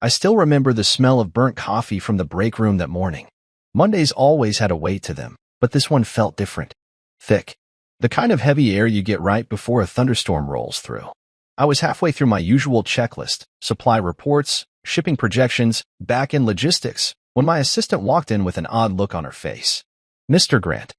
I still remember the smell of burnt coffee from the break room that morning. Mondays always had a weight to them, but this one felt different. Thick. The kind of heavy air you get right before a thunderstorm rolls through. I was halfway through my usual checklist, supply reports, shipping projections, back-end logistics, when my assistant walked in with an odd look on her face. "Mr. Grant,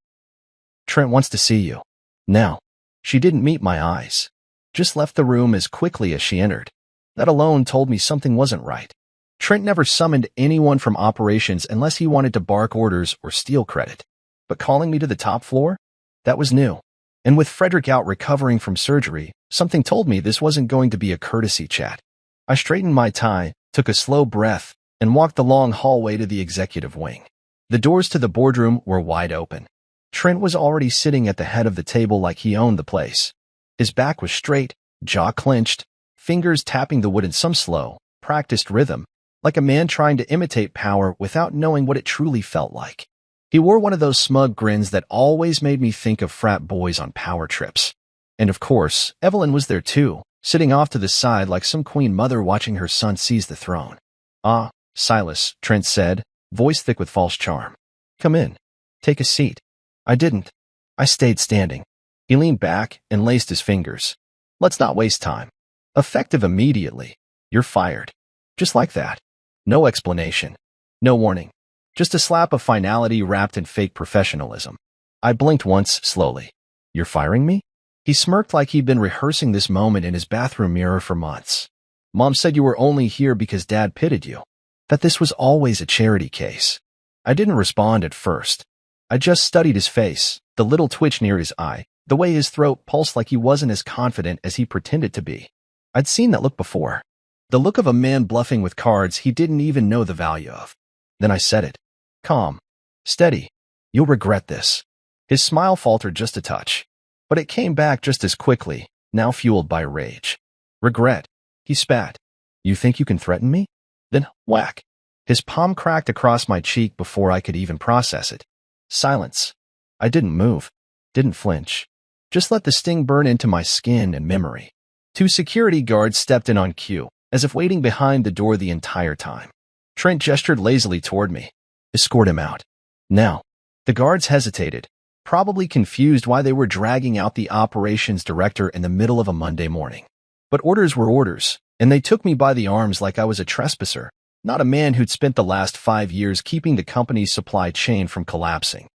Trent wants to see you." Now, she didn't meet my eyes. Just left the room as quickly as she entered. That alone told me something wasn't right. Trent never summoned anyone from operations unless he wanted to bark orders or steal credit. But calling me to the top floor? That was new. And with Frederick out recovering from surgery, something told me this wasn't going to be a courtesy chat. I straightened my tie, took a slow breath, and walked the long hallway to the executive wing. The doors to the boardroom were wide open. Trent was already sitting at the head of the table like he owned the place. His back was straight, jaw clenched, fingers tapping the wood in some slow, practiced rhythm, like a man trying to imitate power without knowing what it truly felt like. He wore one of those smug grins that always made me think of frat boys on power trips. And of course, Evelyn was there too, sitting off to the side like some queen mother watching her son seize the throne. "Ah, Silas," Trent said, voice thick with false charm. "Come in. Take a seat." I didn't. I stayed standing. He leaned back and laced his fingers. "Let's not waste time. Effective immediately. You're fired." Just like that. No explanation. No warning. Just a slap of finality wrapped in fake professionalism. I blinked once, slowly. "You're firing me?" He smirked like he'd been rehearsing this moment in his bathroom mirror for months. "Mom said you were only here because Dad pitted you. That this was always a charity case." I didn't respond at first. I just studied his face, the little twitch near his eye, the way his throat pulsed like he wasn't as confident as he pretended to be. I'd seen that look before. The look of a man bluffing with cards he didn't even know the value of. Then I said it. Calm. Steady. "You'll regret this." His smile faltered just a touch. But it came back just as quickly, now fueled by rage. "Regret." He spat. "You think you can threaten me?" Then, whack. His palm cracked across my cheek before I could even process it. Silence. I didn't move. Didn't flinch. Just let the sting burn into my skin and memory. 2 security guards stepped in on cue, as if waiting behind the door the entire time. Trent gestured lazily toward me. "Escort him out." Now. The guards hesitated, probably confused why they were dragging out the operations director in the middle of a Monday morning. But orders were orders, and they took me by the arms like I was a trespasser, not a man who'd spent the last 5 years keeping the company's supply chain from collapsing.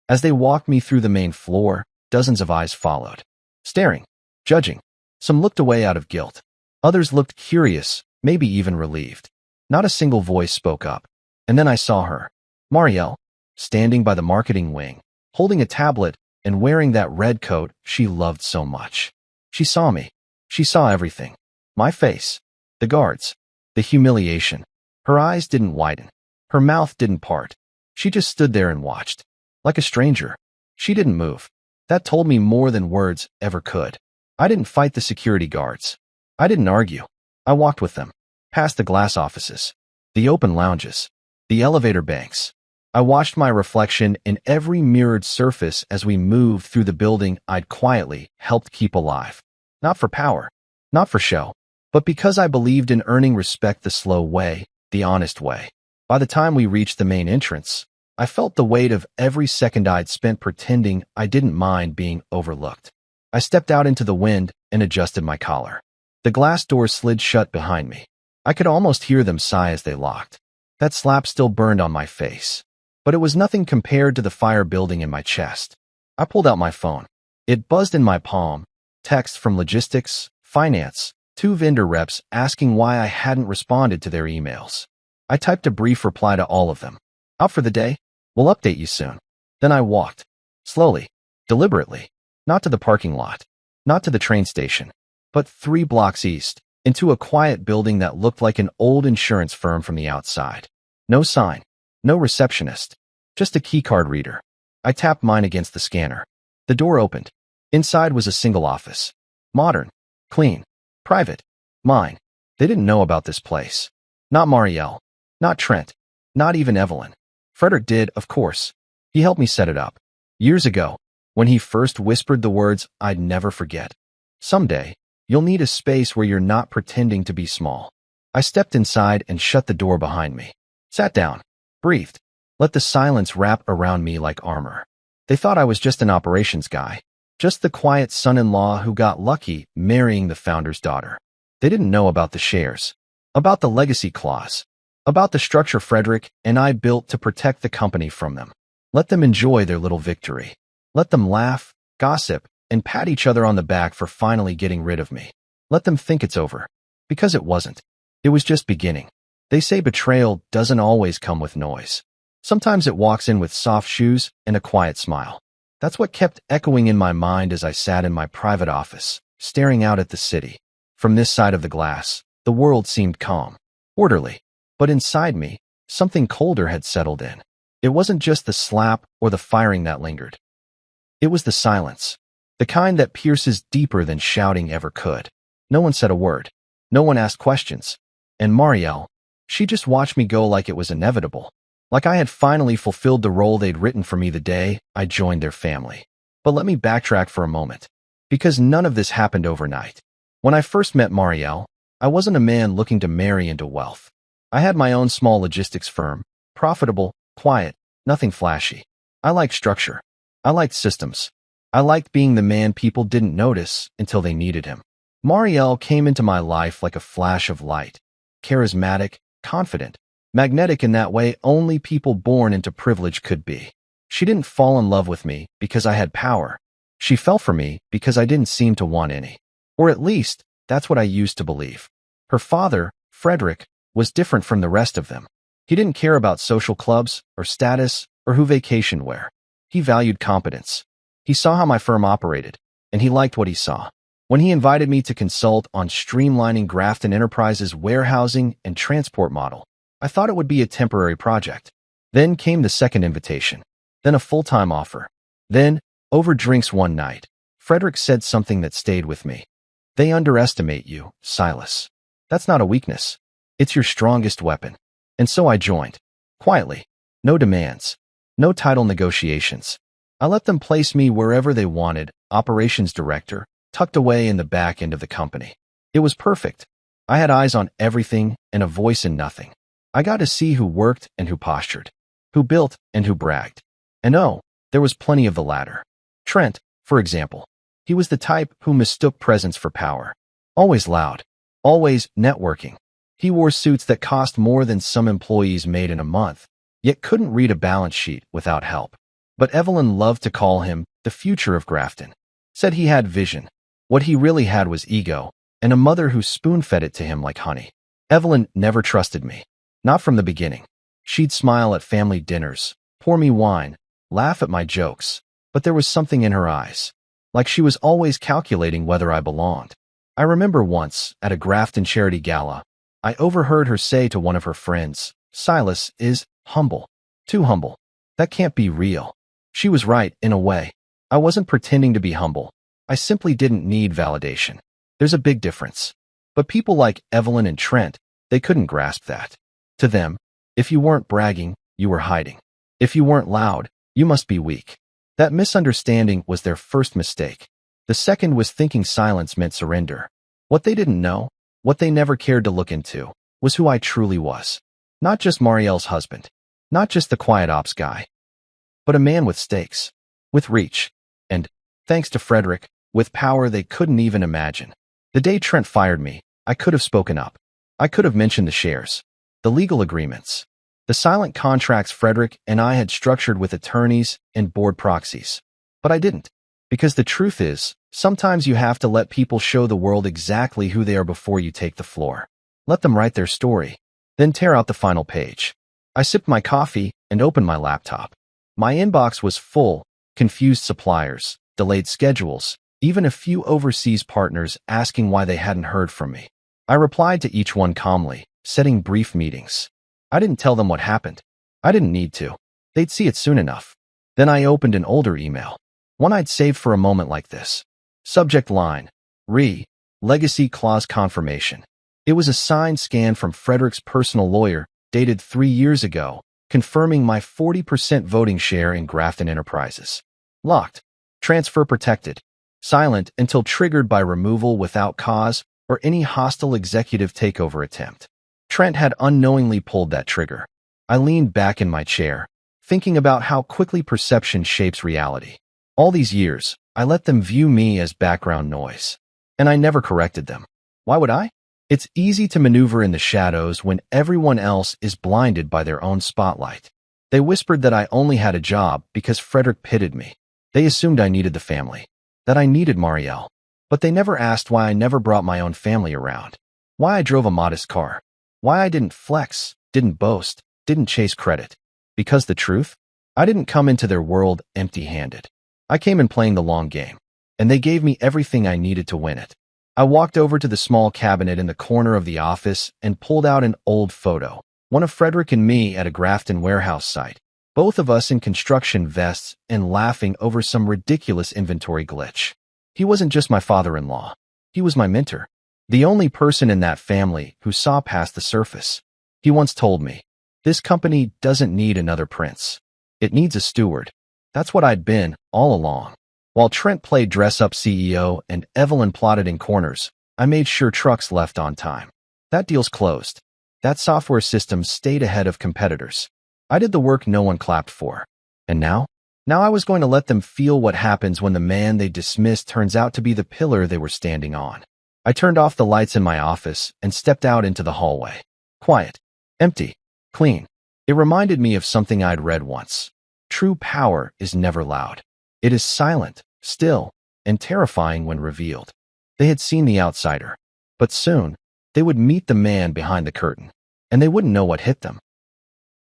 As they walked me through the main floor, dozens of eyes followed. Staring, judging. Some looked away out of guilt. Others looked curious, maybe even relieved. Not a single voice spoke up. And then I saw her, Marielle, standing by the marketing wing, holding a tablet and wearing that red coat she loved so much. She saw me. She saw everything. My face. The guards. The humiliation. Her eyes didn't widen. Her mouth didn't part. She just stood there and watched. Like a stranger. She didn't move. That told me more than words ever could. I didn't fight the security guards. I didn't argue. I walked with them. Past the glass offices. The open lounges. The elevator banks. I watched my reflection in every mirrored surface as we moved through the building I'd quietly helped keep alive. Not for power. Not for show. But because I believed in earning respect the slow way, the honest way. By the time we reached the main entrance, I felt the weight of every second I'd spent pretending I didn't mind being overlooked. I stepped out into the wind and adjusted my collar. The glass doors slid shut behind me. I could almost hear them sigh as they locked. That slap still burned on my face. But it was nothing compared to the fire building in my chest. I pulled out my phone. It buzzed in my palm. Text from logistics, finance, 2 vendor reps asking why I hadn't responded to their emails. I typed a brief reply to all of them. Out for the day? We'll update you soon. Then I walked. Slowly. Deliberately. Not to the parking lot. Not to the train station. But 3 blocks east. Into a quiet building that looked like an old insurance firm from the outside. No sign. No receptionist. Just a keycard reader. I tapped mine against the scanner. The door opened. Inside was a single office. Modern. Clean. Private. Mine. They didn't know about this place. Not Marielle. Not Trent. Not even Evelyn. Frederick did, of course. He helped me set it up. Years ago, when he first whispered the words I'd never forget. "Someday, you'll need a space where you're not pretending to be small." I stepped inside and shut the door behind me. Sat down, breathed, let the silence wrap around me like armor. They thought I was just an operations guy, just the quiet son-in-law who got lucky marrying the founder's daughter. They didn't know about the shares, about the legacy clause, about the structure Frederick and I built to protect the company from them. Let them enjoy their little victory. Let them laugh, gossip, and pat each other on the back for finally getting rid of me. Let them think it's over. Because it wasn't. It was just beginning. They say betrayal doesn't always come with noise. Sometimes it walks in with soft shoes and a quiet smile. That's what kept echoing in my mind as I sat in my private office, staring out at the city. From this side of the glass, the world seemed calm, orderly. But inside me, something colder had settled in. It wasn't just the slap or the firing that lingered. It was the silence, the kind that pierces deeper than shouting ever could. No one said a word. No one asked questions. And Marielle, she just watched me go like it was inevitable. Like I had finally fulfilled the role they'd written for me the day I joined their family. But let me backtrack for a moment. Because none of this happened overnight. When I first met Marielle, I wasn't a man looking to marry into wealth. I had my own small logistics firm, profitable, quiet, nothing flashy. I liked structure. I liked systems. I liked being the man people didn't notice until they needed him. Marielle came into my life like a flash of light. Charismatic, confident, magnetic in that way only people born into privilege could be. She didn't fall in love with me because I had power. She fell for me because I didn't seem to want any. Or at least, that's what I used to believe. Her father, Frederick, was different from the rest of them. He didn't care about social clubs or status or who vacationed where. He valued competence. He saw how my firm operated, and he liked what he saw. When he invited me to consult on streamlining Grafton Enterprises' warehousing and transport model, I thought it would be a temporary project. Then came the second invitation. Then a full-time offer. Then, over drinks one night, Frederick said something that stayed with me. They underestimate you, Silas. That's not a weakness. It's your strongest weapon. And so I joined. Quietly. No demands. No title negotiations. I let them place me wherever they wanted, operations director, tucked away in the back end of the company. It was perfect. I had eyes on everything and a voice in nothing. I got to see who worked and who postured, who built and who bragged. And oh, there was plenty of the latter. Trent, for example. He was the type who mistook presence for power. Always loud. Always networking. He wore suits that cost more than some employees made in a month, yet couldn't read a balance sheet without help. But Evelyn loved to call him the future of Grafton. Said he had vision. What he really had was ego, and a mother who spoon-fed it to him like honey. Evelyn never trusted me. Not from the beginning. She'd smile at family dinners, pour me wine, laugh at my jokes, but there was something in her eyes. Like she was always calculating whether I belonged. I remember once, at a Grafton charity gala, I overheard her say to one of her friends, "Silas is humble. Too humble. That can't be real." She was right, in a way. I wasn't pretending to be humble. I simply didn't need validation. There's a big difference. But people like Evelyn and Trent, they couldn't grasp that. To them, if you weren't bragging, you were hiding. If you weren't loud, you must be weak. That misunderstanding was their first mistake. The second was thinking silence meant surrender. What they didn't know, what they never cared to look into, was who I truly was. Not just Marielle's husband. Not just the quiet ops guy. But a man with stakes. With reach. And, thanks to Frederick, with power they couldn't even imagine. The day Trent fired me, I could have spoken up. I could have mentioned the shares. The legal agreements. The silent contracts Frederick and I had structured with attorneys and board proxies. But I didn't. Because the truth is, sometimes you have to let people show the world exactly who they are before you take the floor. Let them write their story. Then tear out the final page. I sipped my coffee and opened my laptop. My inbox was full, confused suppliers, delayed schedules, even a few overseas partners asking why they hadn't heard from me. I replied to each one calmly, setting brief meetings. I didn't tell them what happened. I didn't need to. They'd see it soon enough. Then I opened an older email. One I'd saved for a moment like this. Subject line. Legacy clause confirmation. It was a signed scan from Frederick's personal lawyer, dated 3 years ago, confirming my 40% voting share in Grafton Enterprises. Locked. Transfer protected. Silent until triggered by removal without cause or any hostile executive takeover attempt. Trent had unknowingly pulled that trigger. I leaned back in my chair, thinking about how quickly perception shapes reality. All these years, I let them view me as background noise. And I never corrected them. Why would I? It's easy to maneuver in the shadows when everyone else is blinded by their own spotlight. They whispered that I only had a job because Frederick pitted me. They assumed I needed the family, that I needed Marielle. But they never asked why I never brought my own family around. Why I drove a modest car. Why I didn't flex, didn't boast, didn't chase credit. Because the truth? I didn't come into their world empty-handed. I came in playing the long game, and they gave me everything I needed to win it. I walked over to the small cabinet in the corner of the office and pulled out an old photo, one of Frederick and me at a Grafton warehouse site, both of us in construction vests and laughing over some ridiculous inventory glitch. He wasn't just my father-in-law. He was my mentor, the only person in that family who saw past the surface. He once told me, "This company doesn't need another prince. It needs a steward." That's what I'd been all along. While Trent played dress-up CEO and Evelyn plotted in corners, I made sure trucks left on time. That deal's closed. That software system stayed ahead of competitors. I did the work no one clapped for. And now? Now I was going to let them feel what happens when the man they dismissed turns out to be the pillar they were standing on. I turned off the lights in my office and stepped out into the hallway. Quiet. Empty. Clean. It reminded me of something I'd read once. True power is never loud. It is silent, still, and terrifying when revealed. They had seen the outsider, but soon they would meet the man behind the curtain, and they wouldn't know what hit them.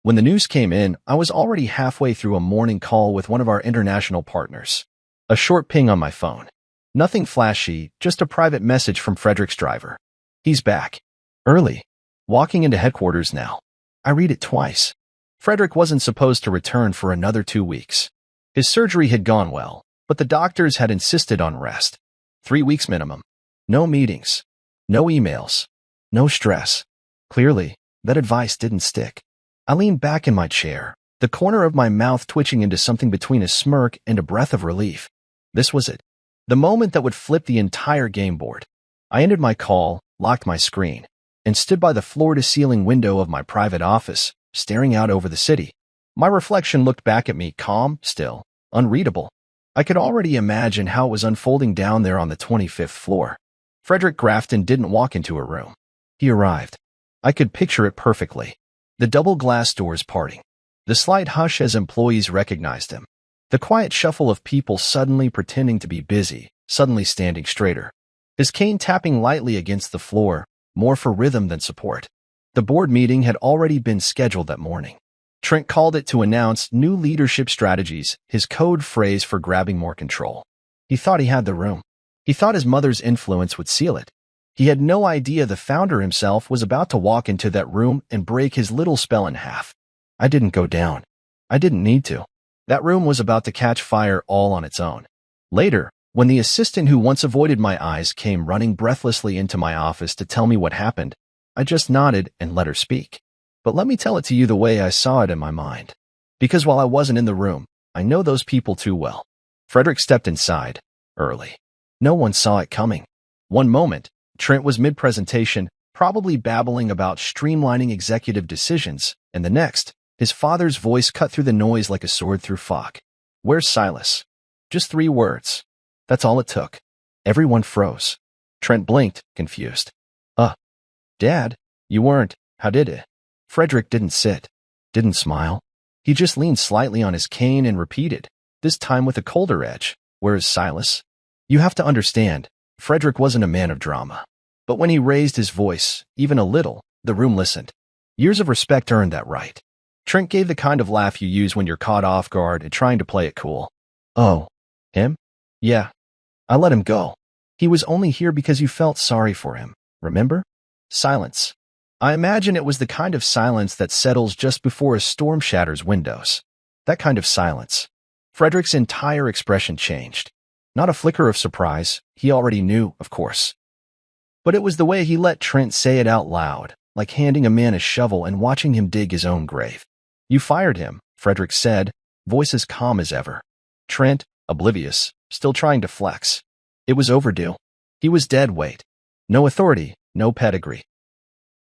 When the news came in, I was already halfway through a morning call with one of our international partners. A short ping on my phone. Nothing flashy, just a private message from Frederick's driver. He's back. Early. Walking into headquarters now. I read it twice. Frederick wasn't supposed to return for another 2 weeks. His surgery had gone well, but the doctors had insisted on rest. 3 weeks minimum. No meetings. No emails. No stress. Clearly, that advice didn't stick. I leaned back in my chair, the corner of my mouth twitching into something between a smirk and a breath of relief. This was it. The moment that would flip the entire game board. I ended my call, locked my screen, and stood by the floor-to-ceiling window of my private office, staring out over the city. My reflection looked back at me, calm, still, unreadable. I could already imagine how it was unfolding down there on the 25th floor. Frederick Grafton didn't walk into a room. He arrived. I could picture it perfectly. The double glass doors parting. The slight hush as employees recognized him. The quiet shuffle of people suddenly pretending to be busy, suddenly standing straighter. His cane tapping lightly against the floor, more for rhythm than support. The board meeting had already been scheduled that morning. Trent called it to announce new leadership strategies, his code phrase for grabbing more control. He thought he had the room. He thought his mother's influence would seal it. He had no idea the founder himself was about to walk into that room and break his little spell in half. I didn't go down. I didn't need to. That room was about to catch fire all on its own. Later, when the assistant who once avoided my eyes came running breathlessly into my office to tell me what happened, I just nodded and let her speak. But let me tell it to you the way I saw it in my mind. Because while I wasn't in the room, I know those people too well. Frederick stepped inside, early. No one saw it coming. One moment, Trent was mid-presentation, probably babbling about streamlining executive decisions, and the next, his father's voice cut through the noise like a sword through fog. "Where's Silas?" Just 3 words. That's all it took. Everyone froze. Trent blinked, confused. Dad, you weren't. How did it?" Frederick didn't sit, didn't smile. He just leaned slightly on his cane and repeated, this time with a colder edge, "Where is Silas?" You have to understand, Frederick wasn't a man of drama. But when he raised his voice, even a little, the room listened. Years of respect earned that right. Trent gave the kind of laugh you use when you're caught off guard and trying to play it cool. "Oh, him? Yeah. I let him go. He was only here because you felt sorry for him, remember?" Silence. I imagine it was the kind of silence that settles just before a storm shatters windows. That kind of silence. Frederick's entire expression changed. Not a flicker of surprise. He already knew, of course. But it was the way he let Trent say it out loud, like handing a man a shovel and watching him dig his own grave. "You fired him," Frederick said, voice as calm as ever. Trent, oblivious, still trying to flex. It was overdue. He was dead weight. No authority, no pedigree.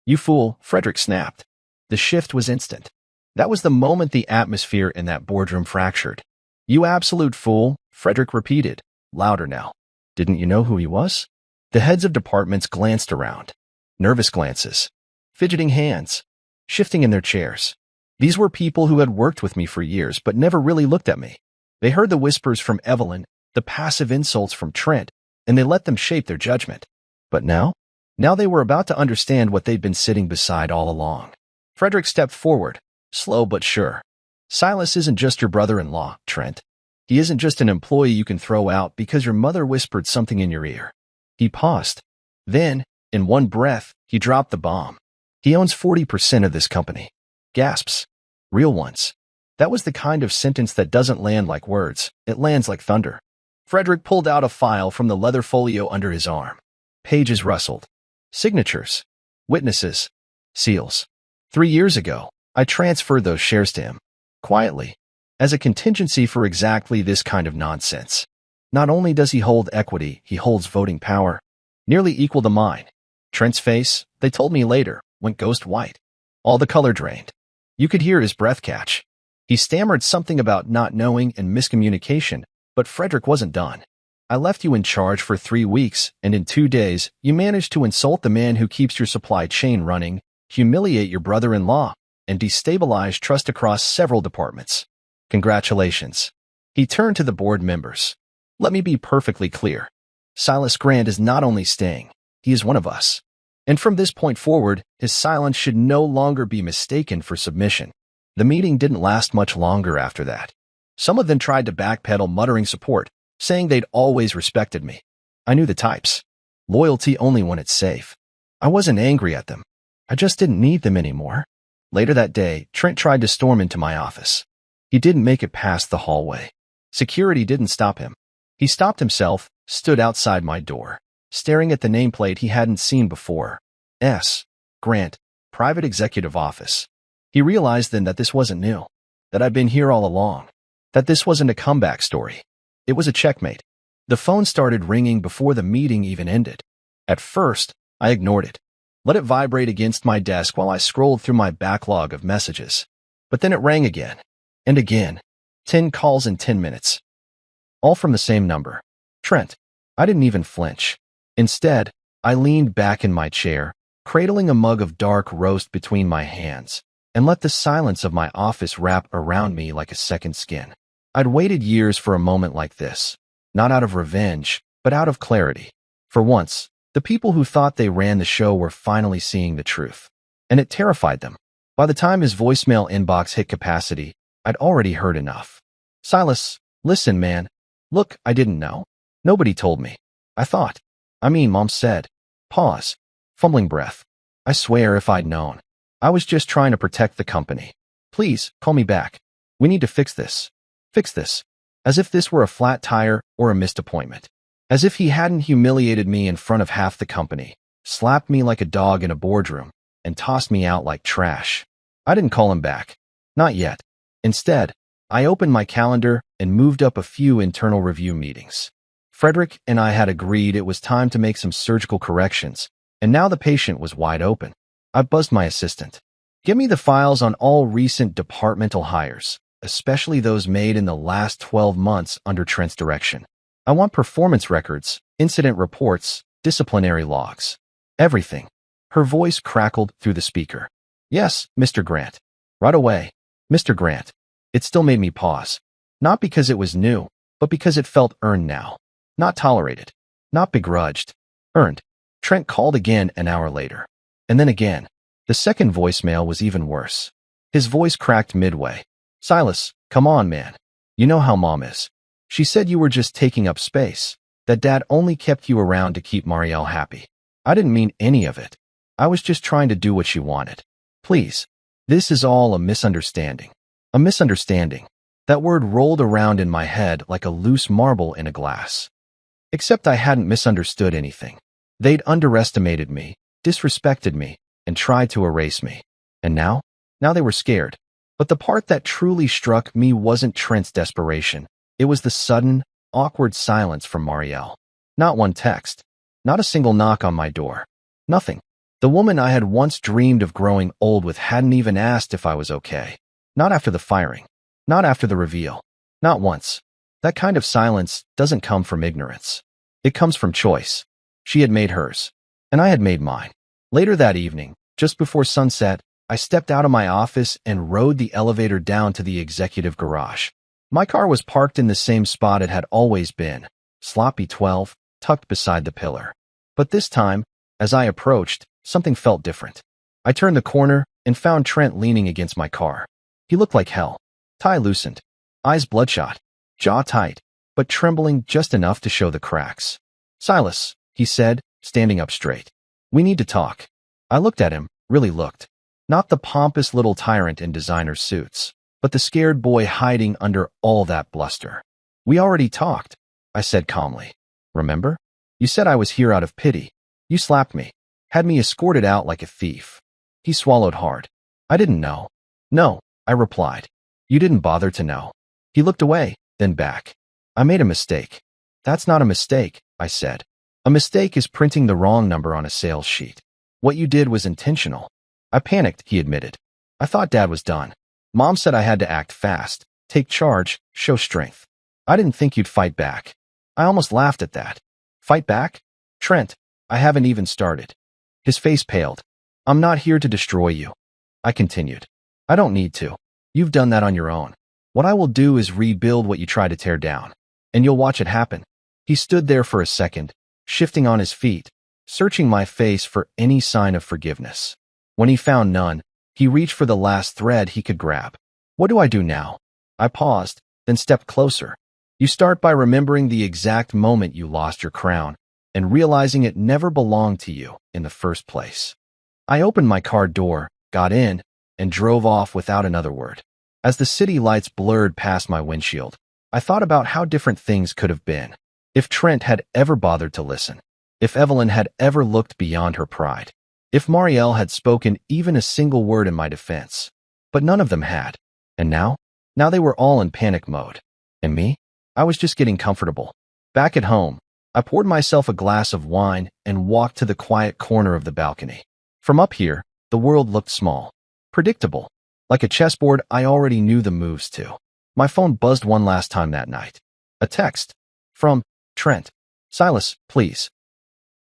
You fool, Frederick snapped. The shift was instant. That was the moment the atmosphere in that boardroom fractured. You absolute fool, Frederick repeated, louder now. Didn't you know who he was? The heads of departments glanced around. Nervous glances. Fidgeting hands. Shifting in their chairs. These were people who had worked with me for years but never really looked at me. They heard the whispers from Evelyn, the passive insults from Trent, and they let them shape their judgment. But now? Now they were about to understand what they'd been sitting beside all along. Frederick stepped forward, slow but sure. Silas isn't just your brother-in-law, Trent. He isn't just an employee you can throw out because your mother whispered something in your ear. He paused. Then, in one breath, he dropped the bomb. He owns 40% of this company. Gasps. Real ones. That was the kind of sentence that doesn't land like words, it lands like thunder. Frederick pulled out a file from the leather folio under his arm. Pages rustled. Signatures. Witnesses. Seals. 3 years ago, I transferred those shares to him. Quietly. As a contingency for exactly this kind of nonsense. Not only does he hold equity, he holds voting power. Nearly equal to mine. Trent's face, they told me later, went ghost white. All the color drained. You could hear his breath catch. He stammered something about not knowing and miscommunication, but Frederick wasn't done. I left you in charge for 3 weeks, and in 2 days, you managed to insult the man who keeps your supply chain running, humiliate your brother-in-law, and destabilize trust across several departments. Congratulations. He turned to the board members. Let me be perfectly clear. Silas Grant is not only staying, he is one of us. And from this point forward, his silence should no longer be mistaken for submission. The meeting didn't last much longer after that. Some of them tried to backpedal, muttering support, saying they'd always respected me. I knew the types. Loyalty only when it's safe. I wasn't angry at them. I just didn't need them anymore. Later that day, Trent tried to storm into my office. He didn't make it past the hallway. Security didn't stop him. He stopped himself, stood outside my door, staring at the nameplate he hadn't seen before. S. Grant, Private Executive Office. He realized then that this wasn't new, that I'd been here all along, that this wasn't a comeback story. It was a checkmate. The phone started ringing before the meeting even ended. At first, I ignored it, let it vibrate against my desk while I scrolled through my backlog of messages. But then it rang again, and again. 10 calls in 10 minutes. All from the same number. Trent. I didn't even flinch. Instead, I leaned back in my chair, cradling a mug of dark roast between my hands, and let the silence of my office wrap around me like a second skin. I'd waited years for a moment like this, not out of revenge, but out of clarity. For once, the people who thought they ran the show were finally seeing the truth. And it terrified them. By the time his voicemail inbox hit capacity, I'd already heard enough. Silas, listen, man. Look, I didn't know. Nobody told me. Mom said. Pause. Fumbling breath. I swear if I'd known. I was just trying to protect the company. Please, call me back. We need to fix this. Fix this. As if this were a flat tire or a missed appointment. As if he hadn't humiliated me in front of half the company, slapped me like a dog in a boardroom, and tossed me out like trash. I didn't call him back. Not yet. Instead, I opened my calendar and moved up a few internal review meetings. Frederick and I had agreed it was time to make some surgical corrections, and now the patient was wide open. I buzzed my assistant. Give me the files on all recent departmental hires, especially those made in the last 12 months under Trent's direction. I want performance records, incident reports, disciplinary logs. Everything. Her voice crackled through the speaker. Yes, Mr. Grant. Right away. Mr. Grant. It still made me pause. Not because it was new, but because it felt earned now. Not tolerated. Not begrudged. Earned. Trent called again an hour later. And then again. The second voicemail was even worse. His voice cracked midway. Silas, come on, man. You know how Mom is. She said you were just taking up space, that Dad only kept you around to keep Marielle happy. I didn't mean any of it. I was just trying to do what she wanted. Please. This is all a misunderstanding. A misunderstanding. That word rolled around in my head like a loose marble in a glass. Except I hadn't misunderstood anything. They'd underestimated me, disrespected me, and tried to erase me. And now? Now they were scared. But the part that truly struck me wasn't Trent's desperation. It was the sudden, awkward silence from Marielle. Not one text. Not a single knock on my door. Nothing. The woman I had once dreamed of growing old with hadn't even asked if I was okay. Not after the firing. Not after the reveal. Not once. That kind of silence doesn't come from ignorance. It comes from choice. She had made hers, and I had made mine. Later that evening, just before sunset, I stepped out of my office and rode the elevator down to the executive garage. My car was parked in the same spot it had always been, sloppy 12, tucked beside the pillar. But this time, as I approached, something felt different. I turned the corner and found Trent leaning against my car. He looked like hell. Tie loosened, eyes bloodshot, jaw tight, but trembling just enough to show the cracks. "Silas," he said, standing up straight. "We need to talk." I looked at him, really looked. Not the pompous little tyrant in designer suits, but the scared boy hiding under all that bluster. "We already talked," I said calmly. "Remember? You said I was here out of pity. You slapped me, had me escorted out like a thief." He swallowed hard. "I didn't know." "No," I replied. "You didn't bother to know." He looked away, then back. "I made a mistake." "That's not a mistake," I said. "A mistake is printing the wrong number on a sales sheet. What you did was intentional." I panicked, he admitted. "I thought Dad was done. Mom said I had to act fast, take charge, show strength. I didn't think you'd fight back." I almost laughed at that. "Fight back? Trent, I haven't even started." His face paled. "I'm not here to destroy you," I continued. "I don't need to. You've done that on your own. What I will do is rebuild what you try to tear down, and you'll watch it happen." He stood there for a second, shifting on his feet, searching my face for any sign of forgiveness. When he found none, he reached for the last thread he could grab. "What do I do now?" I paused, then stepped closer. "You start by remembering the exact moment you lost your crown and realizing it never belonged to you in the first place." I opened my car door, got in, and drove off without another word. As the city lights blurred past my windshield, I thought about how different things could have been. If Trent had ever bothered to listen. If Evelyn had ever looked beyond her pride. If Marielle had spoken even a single word in my defense. But none of them had. And now? Now they were all in panic mode. And me? I was just getting comfortable. Back at home, I poured myself a glass of wine and walked to the quiet corner of the balcony. From up here, the world looked small. Predictable. Like a chessboard I already knew the moves to. My phone buzzed one last time that night. A text. From Trent. "Silas, please.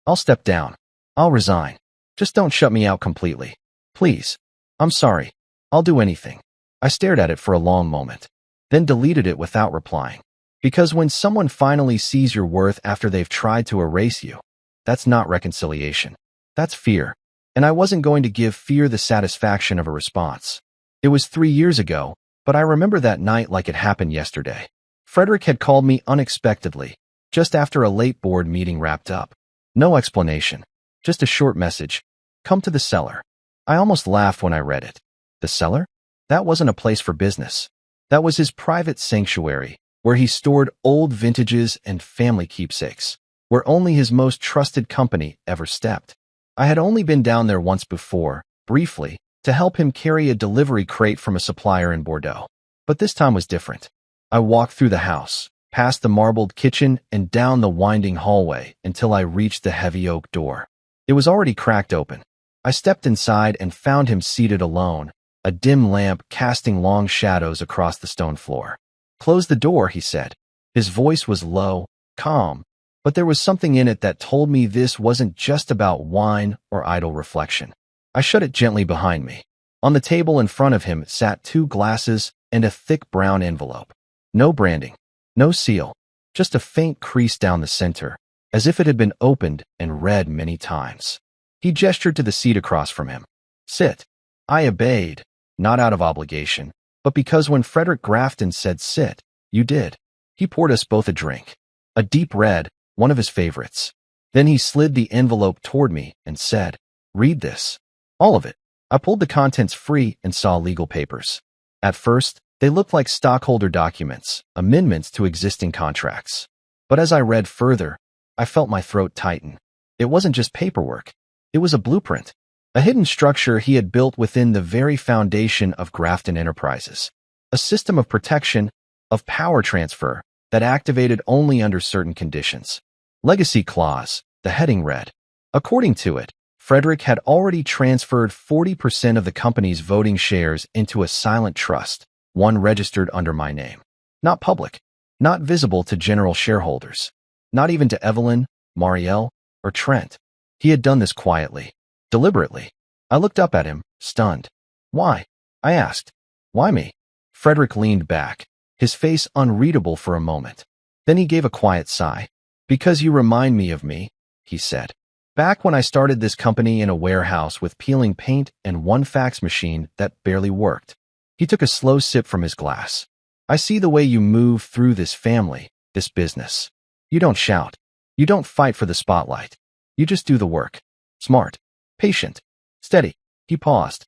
I'll step down. I'll resign. Just don't shut me out completely. Please. I'm sorry. I'll do anything." I stared at it for a long moment, then deleted it without replying. Because when someone finally sees your worth after they've tried to erase you, that's not reconciliation. That's fear. And I wasn't going to give fear the satisfaction of a response. It was 3 years ago, but I remember that night like it happened yesterday. Frederick had called me unexpectedly, just after a late board meeting wrapped up. No explanation. Just a short message. "Come to the cellar." I almost laughed when I read it. The cellar? That wasn't a place for business. That was his private sanctuary, where he stored old vintages and family keepsakes, where only his most trusted company ever stepped. I had only been down there once before, briefly, to help him carry a delivery crate from a supplier in Bordeaux. But this time was different. I walked through the house, past the marbled kitchen and down the winding hallway until I reached the heavy oak door. It was already cracked open. I stepped inside and found him seated alone, a dim lamp casting long shadows across the stone floor. "Close the door," he said. His voice was low, calm, but there was something in it that told me this wasn't just about wine or idle reflection. I shut it gently behind me. On the table in front of him sat 2 glasses and a thick brown envelope. No branding, no seal, just a faint crease down the center, as if it had been opened and read many times. He gestured to the seat across from him. "Sit." I obeyed, not out of obligation, but because when Frederick Grafton said sit, you did. He poured us both a drink. A deep red, one of his favorites. Then he slid the envelope toward me and said, "Read this. All of it." I pulled the contents free and saw legal papers. At first, they looked like stockholder documents, amendments to existing contracts. But as I read further, I felt my throat tighten. It wasn't just paperwork. It was a blueprint. A hidden structure he had built within the very foundation of Grafton Enterprises. A system of protection, of power transfer, that activated only under certain conditions. Legacy clause, the heading read. According to it, Frederick had already transferred 40% of the company's voting shares into a silent trust, one registered under my name. Not public, not visible to general shareholders, not even to Evelyn, Marielle, or Trent. He had done this quietly, deliberately. I looked up at him, stunned. Why? I asked. Why me? Frederick leaned back, his face unreadable for a moment. Then he gave a quiet sigh. Because you remind me of me, he said. Back when I started this company in a warehouse with peeling paint and one fax machine that barely worked. He took a slow sip from his glass. I see the way you move through this family, this business. You don't shout. You don't fight for the spotlight. You just do the work. Smart. Patient. Steady. He paused.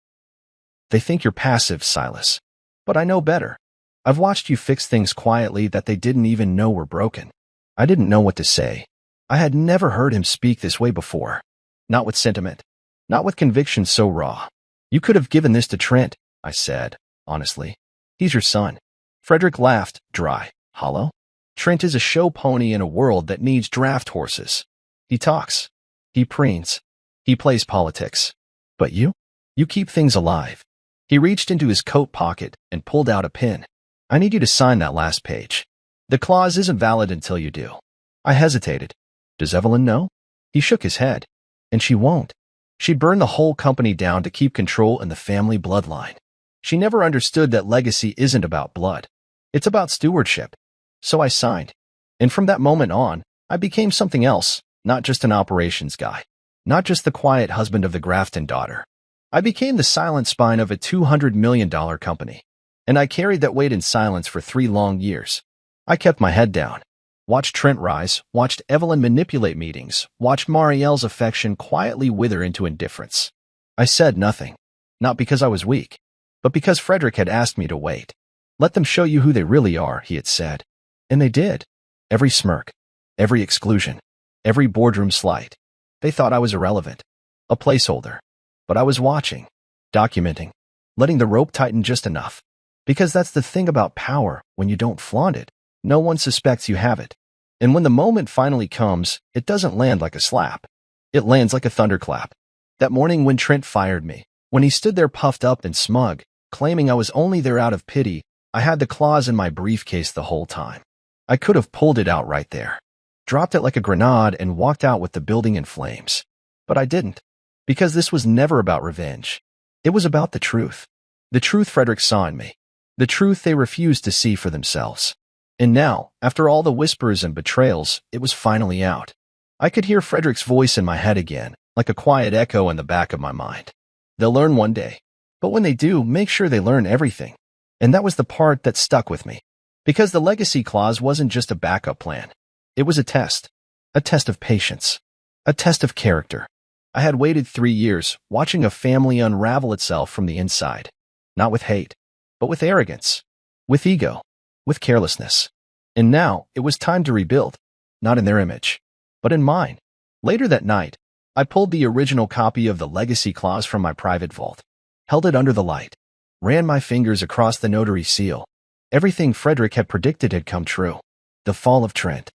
They think you're passive, Silas. But I know better. I've watched you fix things quietly that they didn't even know were broken. I didn't know what to say. I had never heard him speak this way before. Not with sentiment. Not with conviction so raw. You could have given this to Trent, I said, honestly. He's your son. Frederick laughed, dry, hollow. Trent is a show pony in a world that needs draft horses. He talks. He preens. He plays politics. But you? You keep things alive. He reached into his coat pocket and pulled out a pen. I need you to sign that last page. The clause isn't valid until you do. I hesitated. Does Evelyn know? He shook his head. And she won't. She'd burn the whole company down to keep control in the family bloodline. She never understood that legacy isn't about blood. It's about stewardship. So I signed. And from that moment on, I became something else, not just an operations guy. Not just the quiet husband of the Grafton daughter. I became the silent spine of a $200 million company. And I carried that weight in silence for 3 long years. I kept my head down. Watched Trent rise, watched Evelyn manipulate meetings, watched Marielle's affection quietly wither into indifference. I said nothing. Not because I was weak, but because Frederick had asked me to wait. Let them show you who they really are, he had said. And they did. Every smirk, every exclusion, every boardroom slight. They thought I was irrelevant. A placeholder. But I was watching, documenting, letting the rope tighten just enough. Because that's the thing about power, when you don't flaunt it, no one suspects you have it. And when the moment finally comes, it doesn't land like a slap. It lands like a thunderclap. That morning when Trent fired me, when he stood there puffed up and smug, claiming I was only there out of pity, I had the clause in my briefcase the whole time. I could have pulled it out right there, dropped it like a grenade and walked out with the building in flames. But I didn't. Because this was never about revenge. It was about the truth. The truth Frederick saw in me. The truth they refused to see for themselves. And now, after all the whispers and betrayals, it was finally out. I could hear Frederick's voice in my head again, like a quiet echo in the back of my mind. They'll learn one day. But when they do, make sure they learn everything. And that was the part that stuck with me. Because the legacy clause wasn't just a backup plan. It was a test. A test of patience. A test of character. I had waited 3 years, watching a family unravel itself from the inside. Not with hate, but with arrogance. With ego. With carelessness. And now, it was time to rebuild. Not in their image, but in mine. Later that night, I pulled the original copy of the legacy clause from my private vault. Held it under the light. Ran my fingers across the notary seal. Everything Frederick had predicted had come true. The fall of Trent.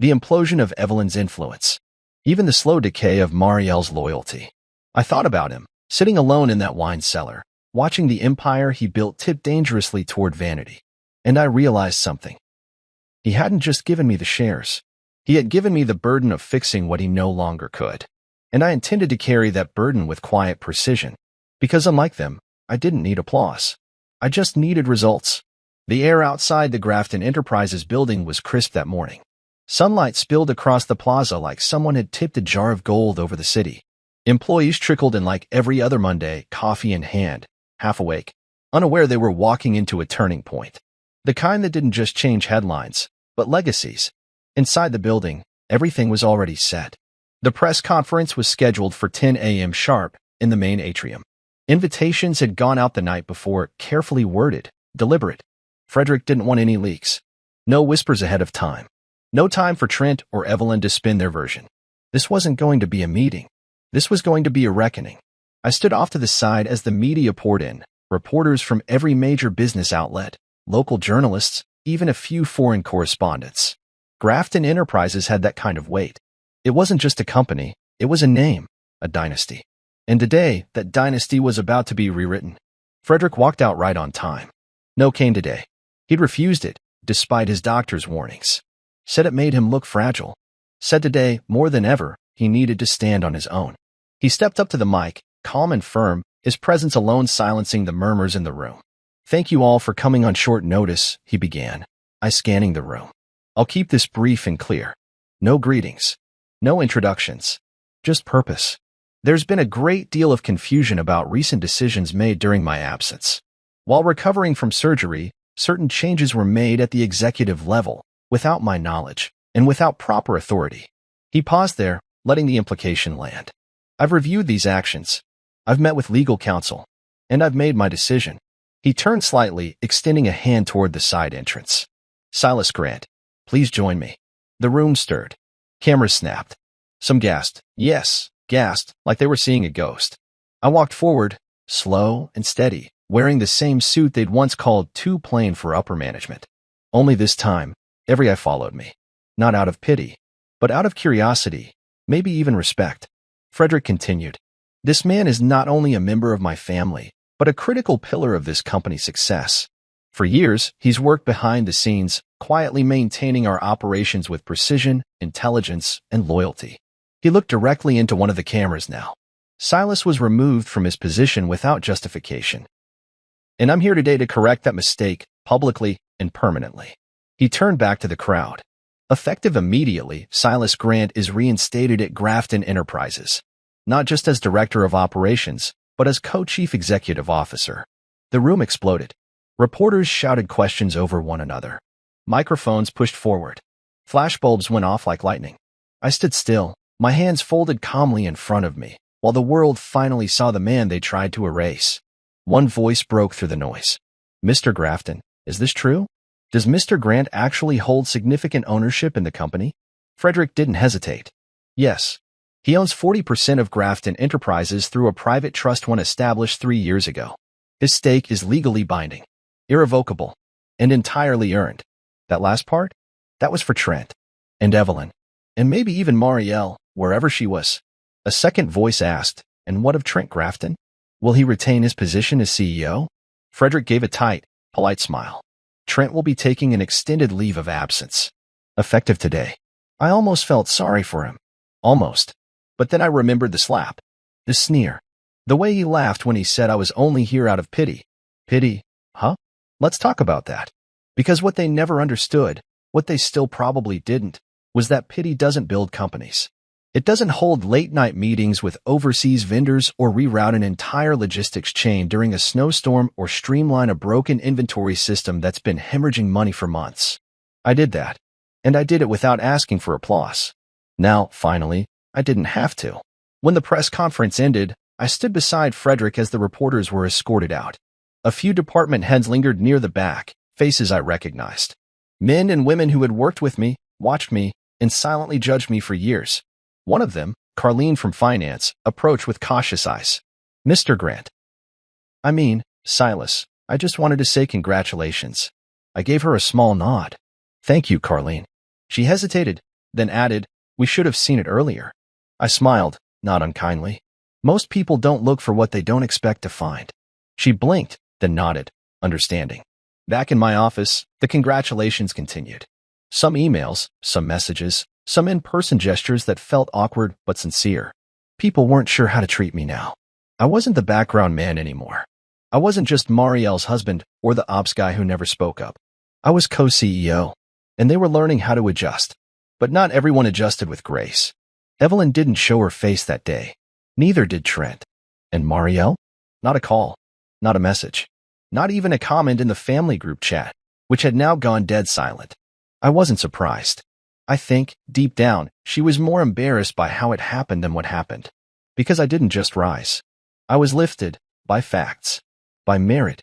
The implosion of Evelyn's influence. Even the slow decay of Marielle's loyalty. I thought about him, sitting alone in that wine cellar, watching the empire he built tip dangerously toward vanity. And I realized something. He hadn't just given me the shares. He had given me the burden of fixing what he no longer could. And I intended to carry that burden with quiet precision. Because unlike them, I didn't need applause. I just needed results. The air outside the Grafton Enterprises building was crisp that morning. Sunlight spilled across the plaza like someone had tipped a jar of gold over the city. Employees trickled in like every other Monday, coffee in hand, half awake, unaware they were walking into a turning point. The kind that didn't just change headlines, but legacies. Inside the building, everything was already set. The press conference was scheduled for 10 a.m. sharp in the main atrium. Invitations had gone out the night before, carefully worded, deliberate. Frederick didn't want any leaks. No whispers ahead of time. No time for Trent or Evelyn to spin their version. This wasn't going to be a meeting. This was going to be a reckoning. I stood off to the side as the media poured in, reporters from every major business outlet, local journalists, even a few foreign correspondents. Grafton Enterprises had that kind of weight. It wasn't just a company, it was a name. a dynasty. And today, that dynasty was about to be rewritten. Frederick walked out right on time. No cane today. He'd refused it, despite his doctor's warnings. Said it made him look fragile. Said today, more than ever, he needed to stand on his own. He stepped up to the mic, calm and firm, his presence alone silencing the murmurs in the room. "Thank you all for coming on short notice," he began, scanning the room. "I'll keep this brief and clear. No greetings. No introductions. Just purpose. There's been a great deal of confusion about recent decisions made during my absence. While recovering from surgery, certain changes were made at the executive level, without my knowledge, and without proper authority." He paused there, letting the implication land. "I've reviewed these actions. I've met with legal counsel, and I've made my decision." He turned slightly, extending a hand toward the side entrance. "Silas Grant, please join me." The room stirred. Cameras snapped. Some gasped. Yes, gasped, like they were seeing a ghost. I walked forward, slow and steady, wearing the same suit they'd once called too plain for upper management. Only this time, every eye followed me. Not out of pity, but out of curiosity, maybe even respect. Frederick continued. "This man is not only a member of my family, but a critical pillar of this company's success. For years, he's worked behind the scenes, quietly maintaining our operations with precision, intelligence, and loyalty." He looked directly into one of the cameras now. Silas was removed from his position without justification. "And I'm here today to correct that mistake, publicly and permanently." He turned back to the crowd. Effective immediately, Silas Grant is reinstated at Grafton Enterprises, not just as Director of Operations, but as Co-Chief Executive Officer. The room exploded. Reporters shouted questions over one another. Microphones pushed forward. Flashbulbs went off like lightning. I stood still, my hands folded calmly in front of me, while the world finally saw the man they tried to erase. One voice broke through the noise. "Mr. Grafton, is this true? Does Mr. Grant actually hold significant ownership in the company?" Frederick didn't hesitate. "Yes. He owns 40% of Grafton Enterprises through a private trust one established 3 years ago. His stake is legally binding, irrevocable, and entirely earned." That last part? That was for Trent, and Evelyn, and maybe even Marielle, wherever she was. A second voice asked, "And what of Trent Grafton? Will he retain his position as CEO?" Frederick gave a tight, polite smile. "Trent will be taking an extended leave of absence, effective today." I almost felt sorry for him. Almost. But then I remembered the slap, the sneer, the way he laughed when he said I was only here out of pity. Pity, huh? Let's talk about that. Because what they never understood, what they still probably didn't, was that pity doesn't build companies. It doesn't hold late-night meetings with overseas vendors or reroute an entire logistics chain during a snowstorm or streamline a broken inventory system that's been hemorrhaging money for months. I did that, and I did it without asking for applause. Now, finally, I didn't have to. When the press conference ended, I stood beside Frederick as the reporters were escorted out. A few department heads lingered near the back, faces I recognized. Men and women who had worked with me, watched me, and silently judged me for years. One of them, Carlene from Finance, approached with cautious eyes. "Mr. Grant." Silas, I just wanted to say congratulations." I gave her a small nod. "Thank you, Carlene." She hesitated, then added, "We should have seen it earlier." I smiled, not unkindly. Most people don't look for what they don't expect to find. She blinked, then nodded, understanding. Back in my office, the congratulations continued. Some emails, some messages, some in-person gestures that felt awkward but sincere. People weren't sure how to treat me now. I wasn't the background man anymore. I wasn't just Marielle's husband or the ops guy who never spoke up. I was co-CEO, and they were learning how to adjust. But not everyone adjusted with grace. Evelyn didn't show her face that day. Neither did Trent. And Marielle? Not a call. Not a message. Not even a comment in the family group chat, which had now gone dead silent. I wasn't surprised. I think, deep down, she was more embarrassed by how it happened than what happened. Because I didn't just rise. I was lifted, by facts, by merit,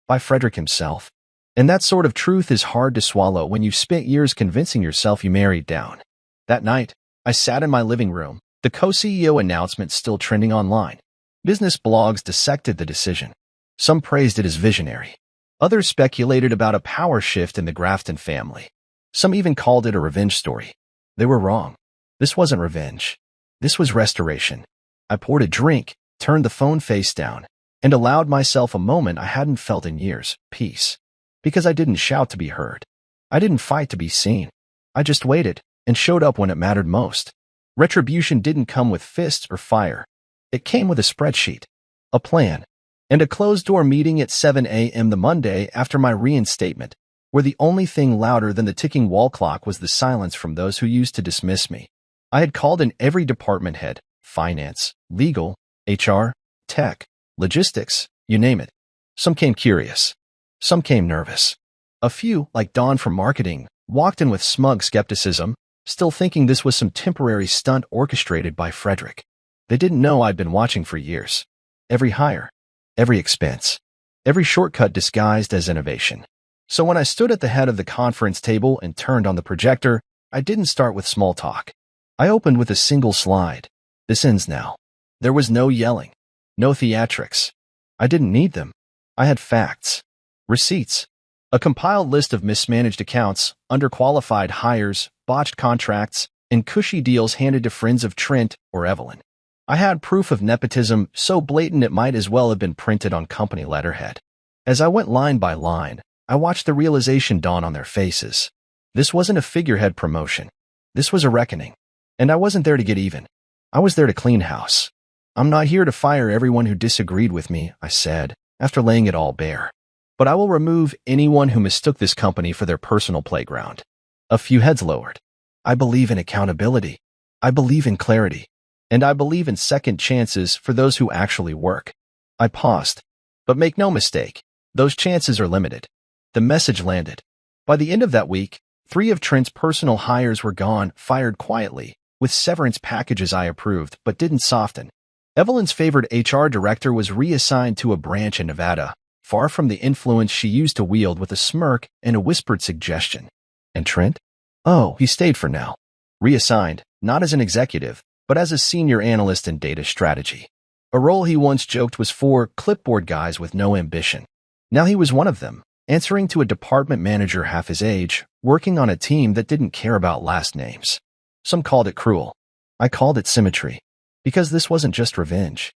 by Frederick himself. And that sort of truth is hard to swallow when you've spent years convincing yourself you married down. That night, I sat in my living room, the co-CEO announcement still trending online. Business blogs dissected the decision. Some praised it as visionary. Others speculated about a power shift in the Grafton family. Some even called it a revenge story. They were wrong. This wasn't revenge. This was restoration. I poured a drink, turned the phone face down, and allowed myself a moment I hadn't felt in years, peace. Because I didn't shout to be heard. I didn't fight to be seen. I just waited and showed up when it mattered most. Retribution didn't come with fists or fire. It came with a spreadsheet, a plan, and a closed-door meeting at 7 a.m. the Monday after my reinstatement, where the only thing louder than the ticking wall clock was the silence from those who used to dismiss me. I had called in every department head, finance, legal, HR, tech, logistics, you name it. Some came curious. Some came nervous. A few, like Dawn from marketing, walked in with smug skepticism, still thinking this was some temporary stunt orchestrated by Frederick. They didn't know I'd been watching for years. Every hire, every expense, every shortcut disguised as innovation. So when I stood at the head of the conference table and turned on the projector, I didn't start with small talk. I opened with a single slide. This ends now. There was no yelling, no theatrics. I didn't need them. I had facts, receipts, a compiled list of mismanaged accounts, underqualified hires, botched contracts, and cushy deals handed to friends of Trent or Evelyn. I had proof of nepotism so blatant it might as well have been printed on company letterhead. As I went line by line, I watched the realization dawn on their faces. This wasn't a figurehead promotion. This was a reckoning. And I wasn't there to get even. I was there to clean house. I'm not here to fire everyone who disagreed with me, I said, after laying it all bare. But I will remove anyone who mistook this company for their personal playground. A few heads lowered. I believe in accountability. I believe in clarity. And I believe in second chances for those who actually work. I paused. But make no mistake, those chances are limited. The message landed. By the end of that week, 3 of Trent's personal hires were gone, fired quietly, with severance packages I approved but didn't soften. Evelyn's favored HR director was reassigned to a branch in Nevada, far from the influence she used to wield, with a smirk and a whispered suggestion. And Trent? Oh, he stayed for now. Reassigned, not as an executive, but as a senior analyst in data strategy. A role he once joked was for clipboard guys with no ambition. Now he was one of them, answering to a department manager half his age, working on a team that didn't care about last names. Some called it cruel. I called it symmetry. Because this wasn't just revenge.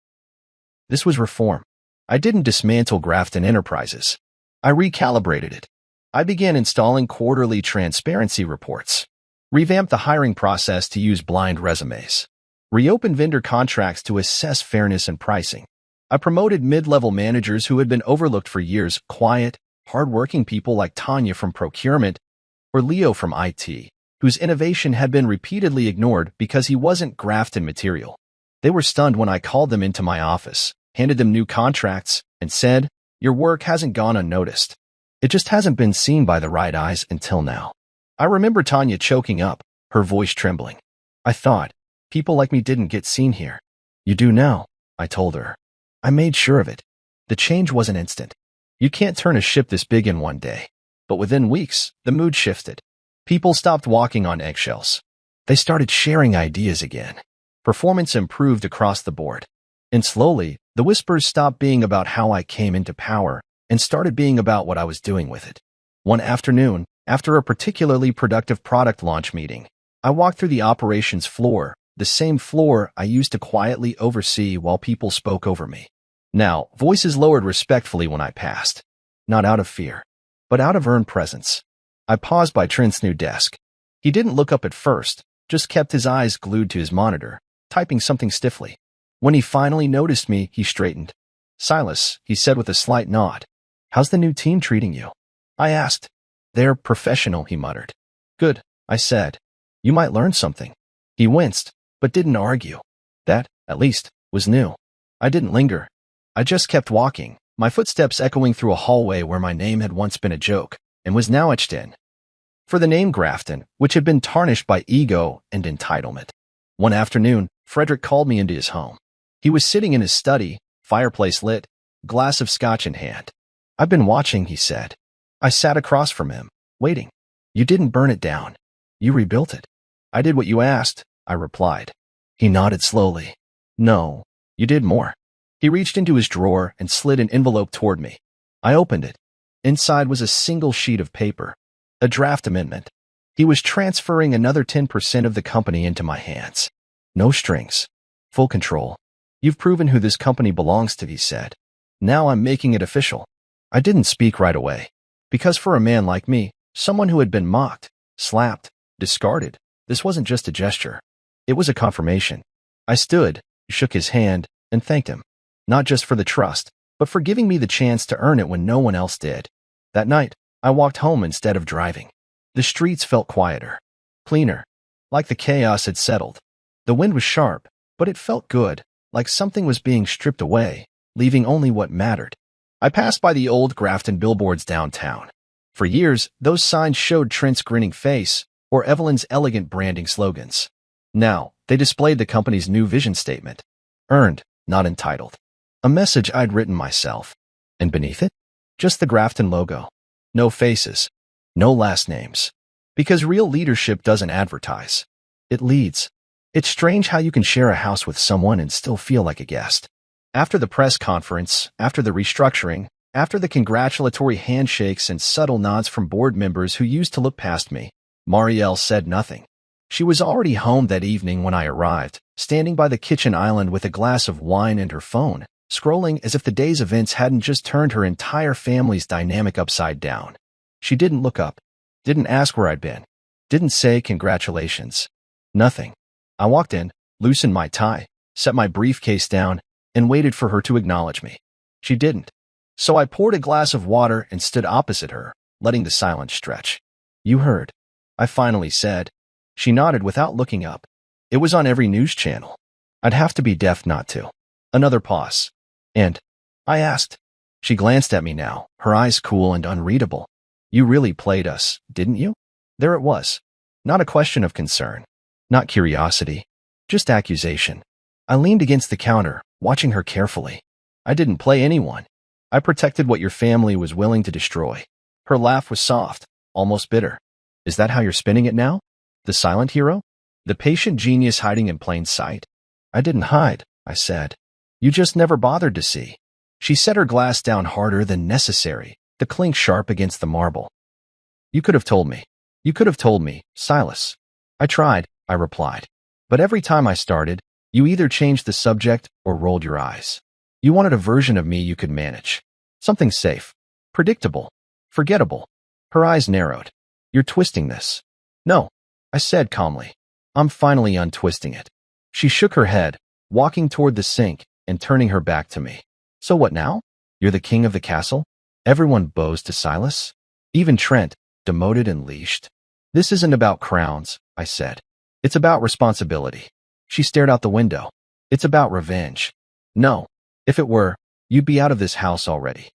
This was reform. I didn't dismantle Grafton Enterprises. I recalibrated it. I began installing quarterly transparency reports, revamped the hiring process to use blind resumes, reopened vendor contracts to assess fairness and pricing. I promoted mid-level managers who had been overlooked for years, quiet, hard-working people like Tanya from procurement or Leo from IT, whose innovation had been repeatedly ignored because he wasn't Grafton material. They were stunned when I called them into my office, handed them new contracts, and said, "Your work hasn't gone unnoticed. It just hasn't been seen by the right eyes until now." I remember Tanya choking up, her voice trembling. I thought, people like me didn't get seen here. You do now, I told her. I made sure of it. The change wasn't instant. You can't turn a ship this big in one day. But within weeks, the mood shifted. People stopped walking on eggshells. They started sharing ideas again. Performance improved across the board. And slowly, the whispers stopped being about how I came into power and started being about what I was doing with it. One afternoon, after a particularly productive product launch meeting, I walked through the operations floor, the same floor I used to quietly oversee while people spoke over me. Now, voices lowered respectfully when I passed. Not out of fear, but out of earned presence. I paused by Trent's new desk. He didn't look up at first, just kept his eyes glued to his monitor, typing something stiffly. When he finally noticed me, he straightened. "Silas," he said with a slight nod. "How's the new team treating you?" I asked. "They're professional," he muttered. "Good," I said. "You might learn something." He winced, but didn't argue. That, at least, was new. I didn't linger. I just kept walking, my footsteps echoing through a hallway where my name had once been a joke and was now etched in. For the name Grafton, which had been tarnished by ego and entitlement. One afternoon, Frederick called me into his home. He was sitting in his study, fireplace lit, glass of scotch in hand. "I've been watching," he said. I sat across from him, waiting. "You didn't burn it down. You rebuilt it." "I did what you asked," I replied. He nodded slowly. "No, you did more." He reached into his drawer and slid an envelope toward me. I opened it. Inside was a single sheet of paper, a draft amendment. He was transferring another 10% of the company into my hands. No strings. Full control. You've proven who this company belongs to, he said. Now I'm making it official. I didn't speak right away. Because for a man like me, someone who had been mocked, slapped, discarded, this wasn't just a gesture. It was a confirmation. I stood, shook his hand, and thanked him. Not just for the trust, but for giving me the chance to earn it when no one else did. That night, I walked home instead of driving. The streets felt quieter, cleaner, like the chaos had settled. The wind was sharp, but it felt good, like something was being stripped away, leaving only what mattered. I passed by the old Grafton billboards downtown. For years, those signs showed Trent's grinning face or Evelyn's elegant branding slogans. Now, they displayed the company's new vision statement. Earned, not entitled. A message I'd written myself. And beneath it? Just the Grafton logo. No faces. No last names. Because real leadership doesn't advertise. It leads. It's strange how you can share a house with someone and still feel like a guest. After the press conference, after the restructuring, after the congratulatory handshakes and subtle nods from board members who used to look past me, Marielle said nothing. She was already home that evening when I arrived, standing by the kitchen island with a glass of wine and her phone, scrolling as if the day's events hadn't just turned her entire family's dynamic upside down. She didn't look up, didn't ask where I'd been, didn't say congratulations. Nothing. I walked in, loosened my tie, set my briefcase down, and waited for her to acknowledge me. She didn't. So I poured a glass of water and stood opposite her, letting the silence stretch. You heard, I finally said. She nodded without looking up. It was on every news channel. I'd have to be deaf not to. Another pause. And I asked. She glanced at me now, her eyes cool and unreadable. You really played us, didn't you? There it was. Not a question of concern. Not curiosity. Just accusation. I leaned against the counter, watching her carefully. I didn't play anyone. I protected what your family was willing to destroy. Her laugh was soft, almost bitter. Is that how you're spinning it now? The silent hero? The patient genius hiding in plain sight? I didn't hide, I said. You just never bothered to see. She set her glass down harder than necessary, the clink sharp against the marble. You could have told me. You could have told me, Silas. I tried, I replied. But every time I started, you either changed the subject or rolled your eyes. You wanted a version of me you could manage. Something safe, predictable, forgettable. Her eyes narrowed. You're twisting this. No, I said calmly. I'm finally untwisting it. She shook her head, walking toward the sink and turning her back to me. So what now? You're the king of the castle? Everyone bows to Silas? Even Trent, demoted and leashed. This isn't about crowns, I said. It's about responsibility. She stared out the window. It's about revenge. No, if it were, you'd be out of this house already.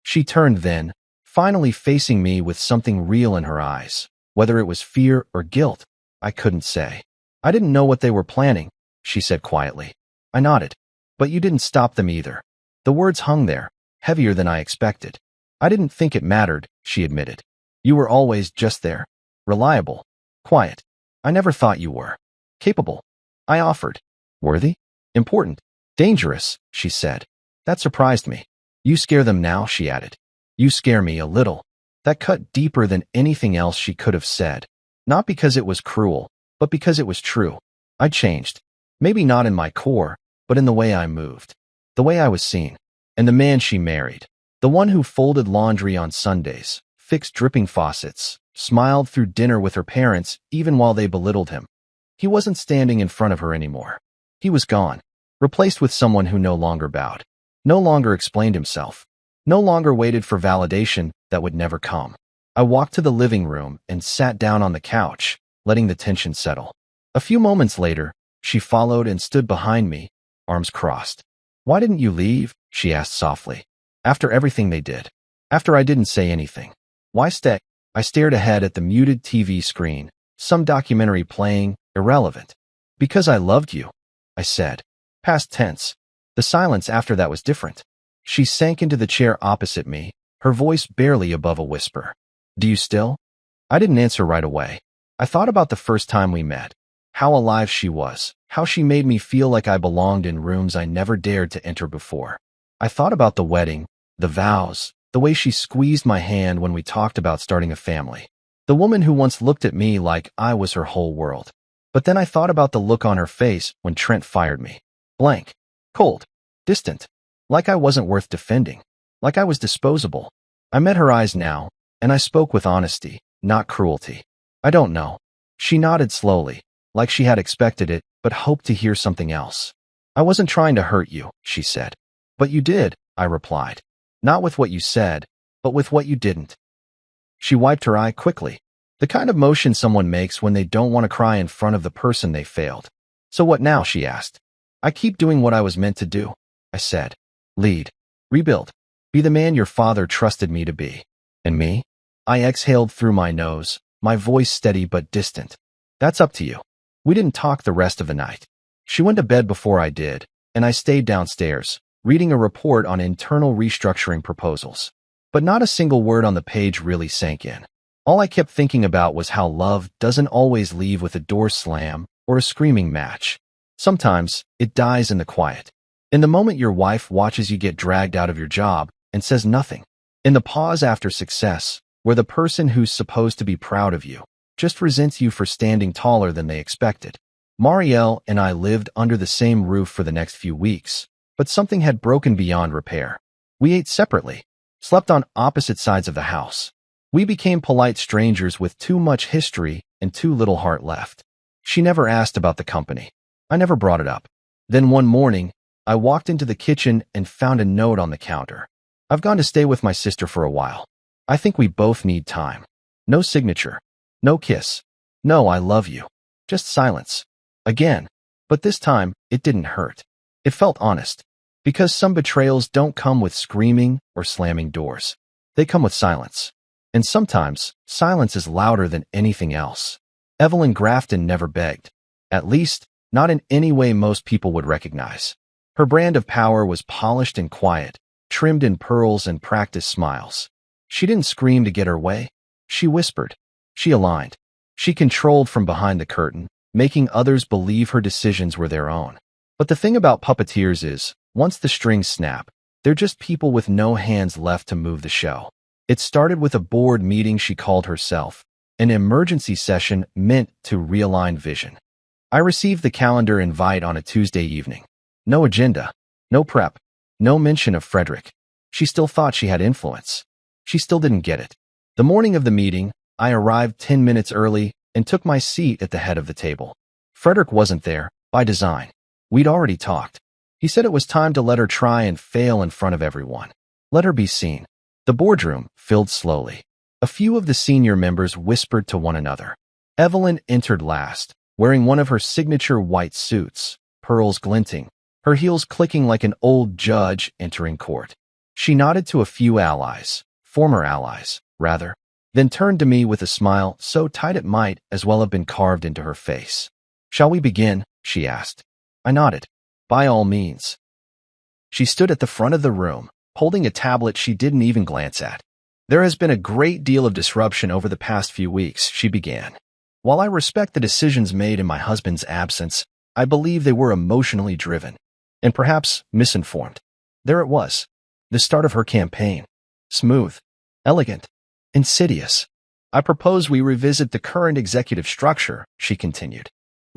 She turned then, finally facing me with something real in her eyes. Whether it was fear or guilt, I couldn't say. I didn't know what they were planning, she said quietly. I nodded. But you didn't stop them either. The words hung there, heavier than I expected. I didn't think it mattered, she admitted. You were always just there. Reliable. Quiet. I never thought you were. Capable. I offered. Worthy? Important. Dangerous, she said. That surprised me. You scare them now, she added. You scare me a little. That cut deeper than anything else she could have said. Not because it was cruel, but because it was true. I changed. Maybe not in my core, but in the way I moved. The way I was seen. And the man she married. The one who folded laundry on Sundays, fixed dripping faucets, smiled through dinner with her parents even while they belittled him. He wasn't standing in front of her anymore. He was gone, replaced with someone who no longer bowed, no longer explained himself, no longer waited for validation that would never come. I walked to the living room and sat down on the couch, letting the tension settle. A few moments later, she followed and stood behind me, arms crossed. Why didn't you leave? She asked softly. After everything they did. After I didn't say anything. Why stay? I stared ahead at the muted TV screen, some documentary playing, irrelevant. Because I loved you, I said. Past tense. The silence after that was different. She sank into the chair opposite me, her voice barely above a whisper. Do you still? I didn't answer right away. I thought about the first time we met. How alive she was, how she made me feel like I belonged in rooms I never dared to enter before. I thought about the wedding, the vows, the way she squeezed my hand when we talked about starting a family. The woman who once looked at me like I was her whole world. But then I thought about the look on her face when Trent fired me. Blank. Cold. Distant. Like I wasn't worth defending. Like I was disposable. I met her eyes now, and I spoke with honesty, not cruelty. I don't know. She nodded slowly, like she had expected it, but hoped to hear something else. I wasn't trying to hurt you, she said. But you did, I replied. Not with what you said, but with what you didn't. She wiped her eye quickly, the kind of motion someone makes when they don't want to cry in front of the person they failed. So what now, she asked. I keep doing what I was meant to do, I said. Lead. Rebuild. Be the man your father trusted me to be. And me? I exhaled through my nose, my voice steady but distant. That's up to you. We didn't talk the rest of the night. She went to bed before I did, and I stayed downstairs, reading a report on internal restructuring proposals. But not a single word on the page really sank in. All I kept thinking about was how love doesn't always leave with a door slam or a screaming match. Sometimes, it dies in the quiet. In the moment your wife watches you get dragged out of your job and says nothing. In the pause after success, where the person who's supposed to be proud of you just resents you for standing taller than they expected. Marielle and I lived under the same roof for the next few weeks, but something had broken beyond repair. We ate separately, slept on opposite sides of the house. We became polite strangers with too much history and too little heart left. She never asked about the company. I never brought it up. Then one morning, I walked into the kitchen and found a note on the counter. I've gone to stay with my sister for a while. I think we both need time. No signature. No kiss. No I love you. Just silence. Again. But this time, it didn't hurt. It felt honest. Because some betrayals don't come with screaming or slamming doors. They come with silence. And sometimes, silence is louder than anything else. Evelyn Grafton never begged. At least, not in any way most people would recognize. Her brand of power was polished and quiet, trimmed in pearls and practiced smiles. She didn't scream to get her way. She whispered. She aligned. She controlled from behind the curtain, making others believe her decisions were their own. But the thing about puppeteers is, once the strings snap, they're just people with no hands left to move the show. It started with a board meeting she called herself, an emergency session meant to realign vision. I received the calendar invite on a Tuesday evening. No agenda, no prep, no mention of Frederick. She still thought she had influence. She still didn't get it. The morning of the meeting, I arrived 10 minutes early and took my seat at the head of the table. Frederick wasn't there, by design. We'd already talked. He said it was time to let her try and fail in front of everyone. Let her be seen. The boardroom filled slowly. A few of the senior members whispered to one another. Evelyn entered last, wearing one of her signature white suits, pearls glinting, her heels clicking like an old judge entering court. She nodded to a few allies, former allies, rather, then turned to me with a smile so tight it might as well have been carved into her face. Shall we begin? She asked. I nodded. By all means. She stood at the front of the room, holding a tablet she didn't even glance at. There has been a great deal of disruption over the past few weeks, she began. While I respect the decisions made in my husband's absence, I believe they were emotionally driven, and perhaps misinformed. There it was, the start of her campaign. Smooth, elegant, insidious. I propose we revisit the current executive structure, she continued.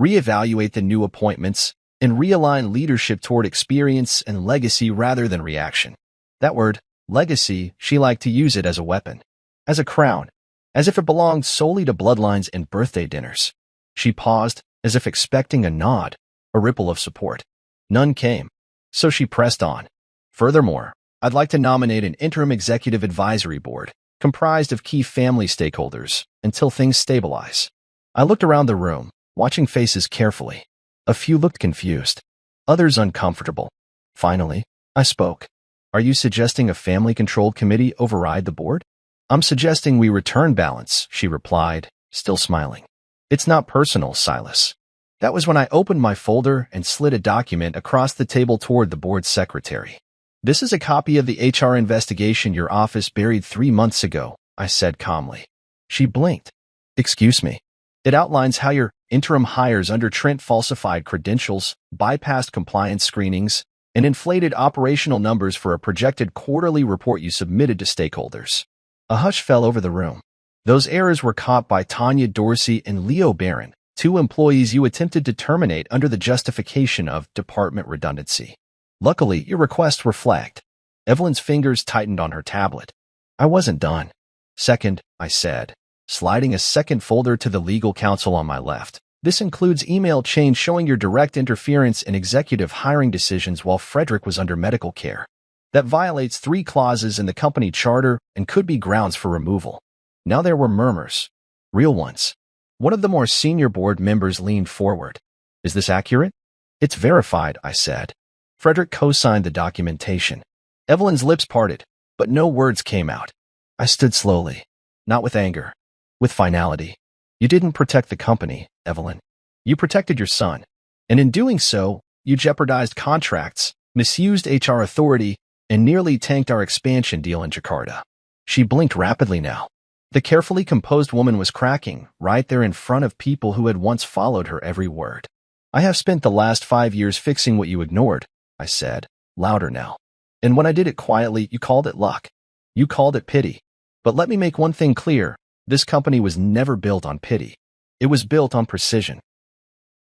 Reevaluate the new appointments, and realign leadership toward experience and legacy rather than reaction. That word, legacy, she liked to use it as a weapon, as a crown, as if it belonged solely to bloodlines and birthday dinners. She paused, as if expecting a nod, a ripple of support. None came, so she pressed on. Furthermore, I'd like to nominate an interim executive advisory board, comprised of key family stakeholders, until things stabilize. I looked around the room, watching faces carefully. A few looked confused, others uncomfortable. Finally, I spoke. Are you suggesting a family-controlled committee override the board? I'm suggesting we return balance, she replied, still smiling. It's not personal, Silas. That was when I opened my folder and slid a document across the table toward the board's secretary. This is a copy of the HR investigation your office buried 3 months ago, I said calmly. She blinked. Excuse me. It outlines how your interim hires under Trent falsified credentials, bypassed compliance screenings, and inflated operational numbers for a projected quarterly report you submitted to stakeholders. A hush fell over the room. Those errors were caught by Tanya Dorsey and Leo Barron, 2 employees you attempted to terminate under the justification of department redundancy. Luckily, your requests were flagged. Evelyn's fingers tightened on her tablet. I wasn't done. Second, I said, sliding a second folder to the legal counsel on my left. This includes email chains showing your direct interference in executive hiring decisions while Frederick was under medical care. That violates 3 clauses in the company charter and could be grounds for removal. Now there were murmurs. Real ones. One of the more senior board members leaned forward. Is this accurate? It's verified, I said. Frederick co-signed the documentation. Evelyn's lips parted, but no words came out. I stood slowly, not with anger, with finality. You didn't protect the company, Evelyn. You protected your son. And in doing so, you jeopardized contracts, misused HR authority, and nearly tanked our expansion deal in Jakarta. She blinked rapidly now. The carefully composed woman was cracking, right there in front of people who had once followed her every word. I have spent the last 5 years fixing what you ignored, I said, louder now. And when I did it quietly, you called it luck. You called it pity. But let me make one thing clear. This company was never built on pity. It was built on precision.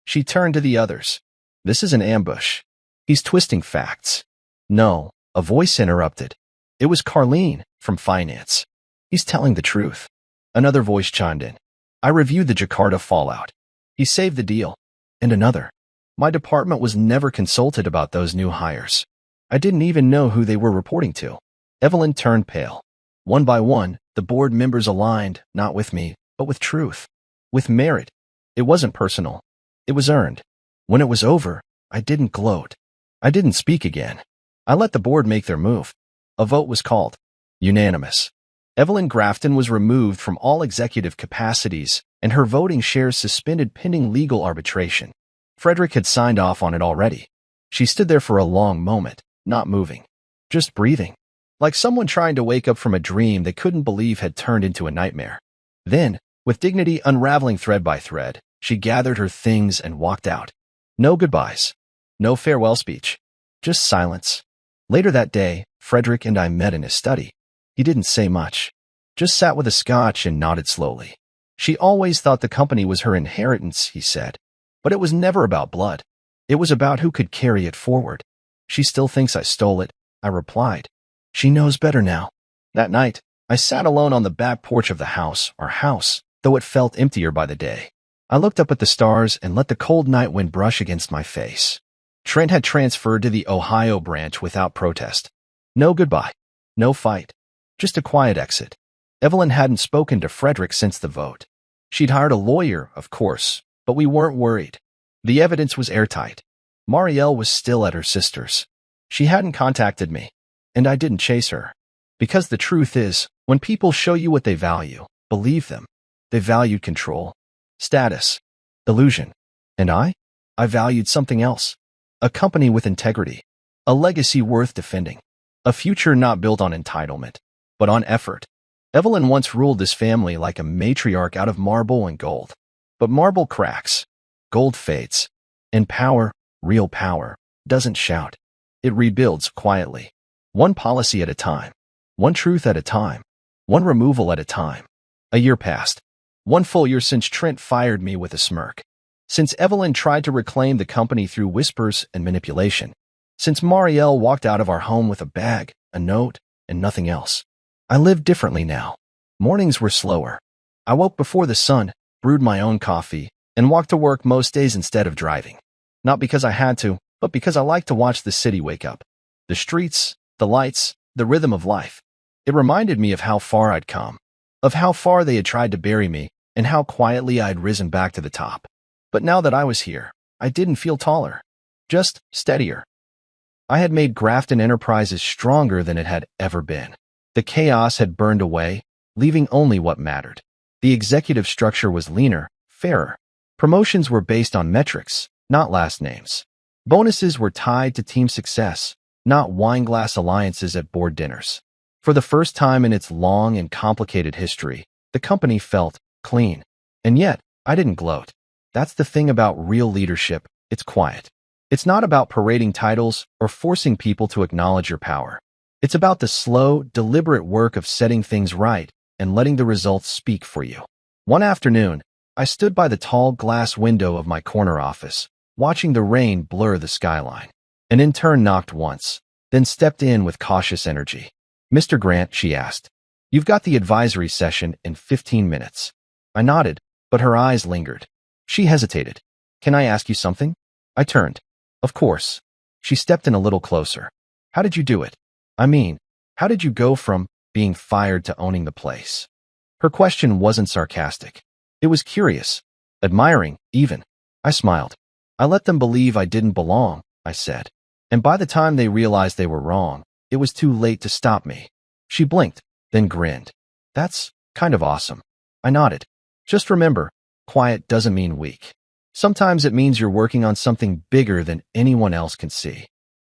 She turned to the others. This is an ambush. He's twisting facts. No, a voice interrupted. It was Carlene, from finance. He's telling the truth. Another voice chimed in. I reviewed the Jakarta fallout. He saved the deal. And another. My department was never consulted about those new hires. I didn't even know who they were reporting to. Evelyn turned pale. One by one, the board members aligned, not with me, but with truth. With merit. It wasn't personal. It was earned. When it was over, I didn't gloat. I didn't speak again. I let the board make their move. A vote was called. Unanimous. Evelyn Grafton was removed from all executive capacities, and her voting shares suspended pending legal arbitration. Frederick had signed off on it already. She stood there for a long moment, not moving, just breathing, like someone trying to wake up from a dream they couldn't believe had turned into a nightmare. Then, with dignity unraveling thread by thread, she gathered her things and walked out. No goodbyes. No farewell speech. Just silence. Later that day, Frederick and I met in his study. He didn't say much. Just sat with a scotch and nodded slowly. She always thought the company was her inheritance, he said. But it was never about blood. It was about who could carry it forward. She still thinks I stole it, I replied. She knows better now. That night, I sat alone on the back porch of the house, our house, though it felt emptier by the day. I looked up at the stars and let the cold night wind brush against my face. Trent had transferred to the Ohio branch without protest. No goodbye. No fight. Just a quiet exit. Evelyn hadn't spoken to Frederick since the vote. She'd hired a lawyer, of course, but we weren't worried. The evidence was airtight. Marielle was still at her sister's. She hadn't contacted me, and I didn't chase her. Because the truth is, when people show you what they value, believe them. They valued control, status, illusion. And I valued something else. A company with integrity. A legacy worth defending. A future not built on entitlement, but on effort. Evelyn once ruled this family like a matriarch out of marble and gold. But marble cracks. Gold fades. And power, real power, doesn't shout. It rebuilds quietly. One policy at a time. One truth at a time. One removal at a time. A year passed. 1 full year since Trent fired me with a smirk. Since Evelyn tried to reclaim the company through whispers and manipulation. Since Marielle walked out of our home with a bag, a note, and nothing else. I lived differently now. Mornings were slower. I woke before the sun, brewed my own coffee, and walked to work most days instead of driving. Not because I had to, but because I liked to watch the city wake up. The streets, the lights, the rhythm of life. It reminded me of how far I'd come, of how far they had tried to bury me, and how quietly I'd risen back to the top. But now that I was here, I didn't feel taller, just steadier. I had made Grafton Enterprises stronger than it had ever been. The chaos had burned away, leaving only what mattered. The executive structure was leaner, fairer. Promotions were based on metrics, not last names. Bonuses were tied to team success, not wine-glass alliances at board dinners. For the first time in its long and complicated history, the company felt clean. And yet, I didn't gloat. That's the thing about real leadership, it's quiet. It's not about parading titles or forcing people to acknowledge your power. It's about the slow, deliberate work of setting things right and letting the results speak for you. One afternoon, I stood by the tall glass window of my corner office, watching the rain blur the skyline. An intern knocked once, then stepped in with cautious energy. "Mr. Grant," she asked, "you've got the advisory session in 15 minutes. I nodded, but her eyes lingered. She hesitated. "Can I ask you something?" I turned. "Of course." She stepped in a little closer. "How did you do it? I mean, how did you go from being fired to owning the place?" Her question wasn't sarcastic. It was curious, admiring, even. I smiled. "I let them believe I didn't belong," I said. "And by the time they realized they were wrong, it was too late to stop me." She blinked, then grinned. "That's kind of awesome." I nodded. "Just remember, quiet doesn't mean weak. Sometimes it means you're working on something bigger than anyone else can see."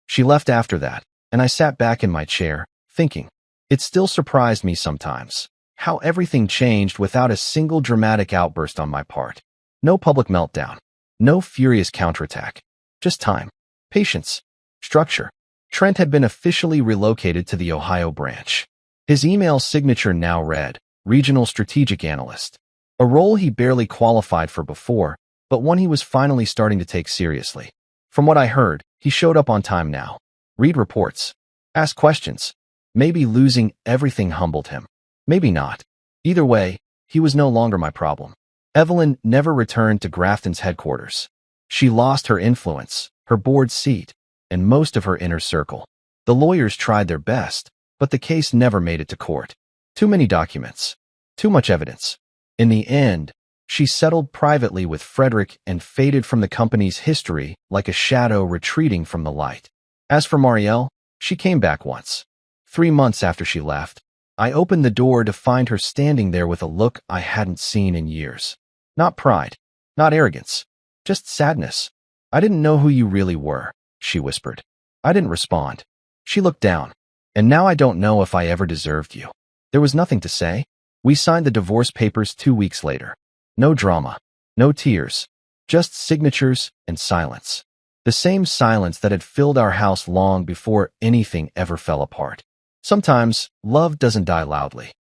She left after that, and I sat back in my chair, thinking. It still surprised me sometimes, how everything changed without a single dramatic outburst on my part. No public meltdown. No furious counterattack. Just time. Patience. Structure. Trent had been officially relocated to the Ohio branch. His email signature now read, Regional Strategic Analyst. A role he barely qualified for before, but one he was finally starting to take seriously. From what I heard, he showed up on time now. Read reports. Ask questions. Maybe losing everything humbled him. Maybe not. Either way, he was no longer my problem. Evelyn never returned to Grafton's headquarters. She lost her influence, her board seat, and most of her inner circle. The lawyers tried their best, but the case never made it to court. Too many documents. Too much evidence. In the end, she settled privately with Frederick and faded from the company's history like a shadow retreating from the light. As for Marielle, she came back once. 3 months after she left, I opened the door to find her standing there with a look I hadn't seen in years. Not pride, not arrogance, just sadness. "I didn't know who you really were," she whispered. I didn't respond. She looked down. "And now I don't know if I ever deserved you." There was nothing to say. We signed the divorce papers 2 weeks later. No drama, no tears, just signatures and silence. The same silence that had filled our house long before anything ever fell apart. Sometimes, love doesn't die loudly.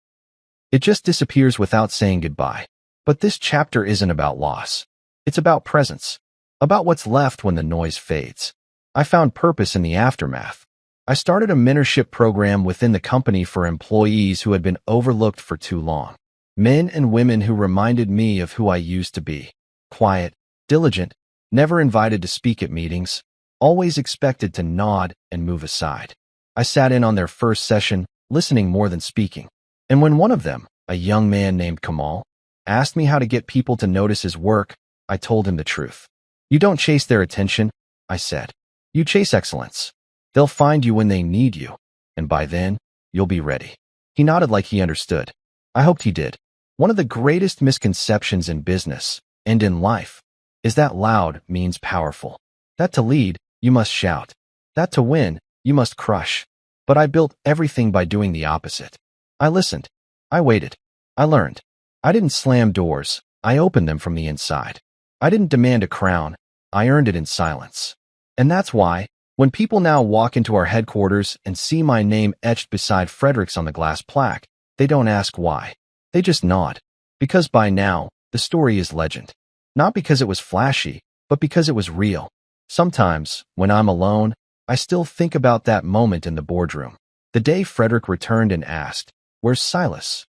It just disappears without saying goodbye. But this chapter isn't about loss. It's about presence. About what's left when the noise fades. I found purpose in the aftermath. I started a mentorship program within the company for employees who had been overlooked for too long. Men and women who reminded me of who I used to be. Quiet, diligent, never invited to speak at meetings, always expected to nod and move aside. I sat in on their first session, listening more than speaking. And when one of them, a young man named Kamal, asked me how to get people to notice his work, I told him the truth. "You don't chase their attention," I said. "You chase excellence. They'll find you when they need you, and by then, you'll be ready." He nodded like he understood. I hoped he did. One of the greatest misconceptions in business, and in life, is that loud means powerful. That to lead, you must shout. That to win, you must crush. But I built everything by doing the opposite. I listened. I waited. I learned. I didn't slam doors. I opened them from the inside. I didn't demand a crown. I earned it in silence. And that's why, when people now walk into our headquarters and see my name etched beside Frederick's on the glass plaque, they don't ask why. They just nod. Because by now, the story is legend. Not because it was flashy, but because it was real. Sometimes, when I'm alone, I still think about that moment in the boardroom. The day Frederick returned and asked, "Where's Silas?"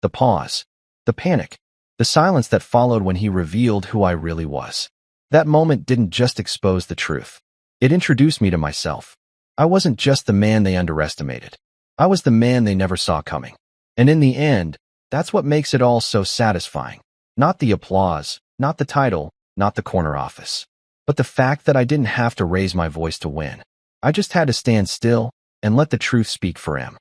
The pause. The panic. The silence that followed when he revealed who I really was. That moment didn't just expose the truth. It introduced me to myself. I wasn't just the man they underestimated. I was the man they never saw coming. And in the end, that's what makes it all so satisfying. Not the applause, not the title, not the corner office. But the fact that I didn't have to raise my voice to win. I just had to stand still and let the truth speak for him.